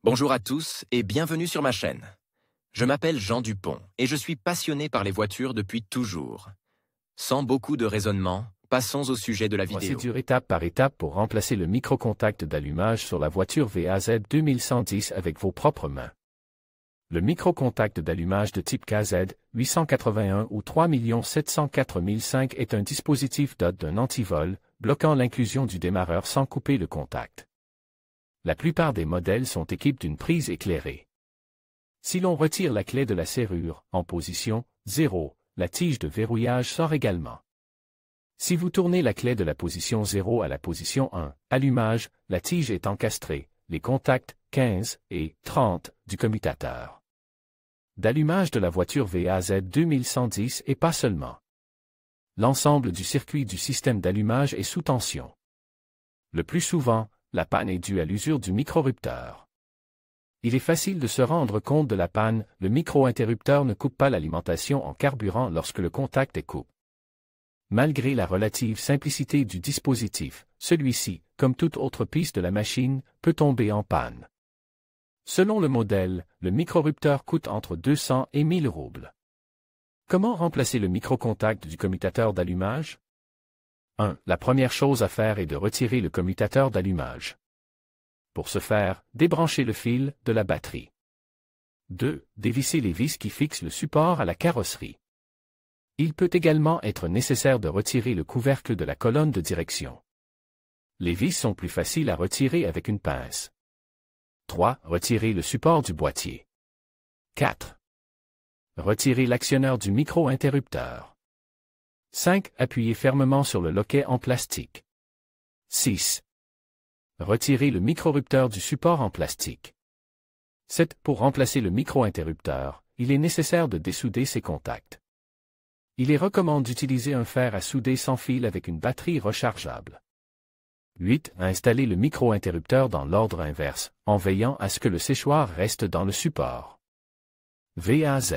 Bonjour à tous et bienvenue sur ma chaîne. Je m'appelle Jean Dupont et je suis passionné par les voitures depuis toujours. Sans beaucoup de raisonnement, passons au sujet de la vidéo. Procédure étape par étape pour remplacer le microcontact d'allumage sur la voiture VAZ 2110 avec vos propres mains. Le microcontact d'allumage de type KZ 881 ou 3 704 005 est un dispositif doté d'un antivol, bloquant l'inclusion du démarreur sans couper le contact. La plupart des modèles sont équipés d'une prise éclairée. Si l'on retire la clé de la serrure, en position 0, la tige de verrouillage sort également. Si vous tournez la clé de la position 0 à la position 1, allumage, la tige est encastrée, les contacts 15 et 30 du commutateur d'allumage de la voiture VAZ 2110 et pas seulement. L'ensemble du circuit du système d'allumage est sous tension. Le plus souvent, la panne est due à l'usure du micro-rupteur. Il est facile de se rendre compte de la panne, le micro-interrupteur ne coupe pas l'alimentation en carburant lorsque le contact est coupé. Malgré la relative simplicité du dispositif, celui-ci, comme toute autre pièce de la machine, peut tomber en panne. Selon le modèle, le micro-rupteur coûte entre 200 et 1000 roubles. Comment remplacer le microcontact du commutateur d'allumage? 1. La première chose à faire est de retirer le commutateur d'allumage. Pour ce faire, débranchez le fil de la batterie. 2. Dévissez les vis qui fixent le support à la carrosserie. Il peut également être nécessaire de retirer le couvercle de la colonne de direction. Les vis sont plus faciles à retirer avec une pince. 3. Retirez le support du boîtier. 4. Retirez l'actionneur du micro-interrupteur. 5. Appuyez fermement sur le loquet en plastique. 6. Retirez le micro-rupteur du support en plastique. 7. Pour remplacer le micro-interrupteur, il est nécessaire de dessouder ses contacts. Il est recommandé d'utiliser un fer à souder sans fil avec une batterie rechargeable. 8. Installer le micro-interrupteur dans l'ordre inverse, en veillant à ce que le séchoir reste dans le support. VAZ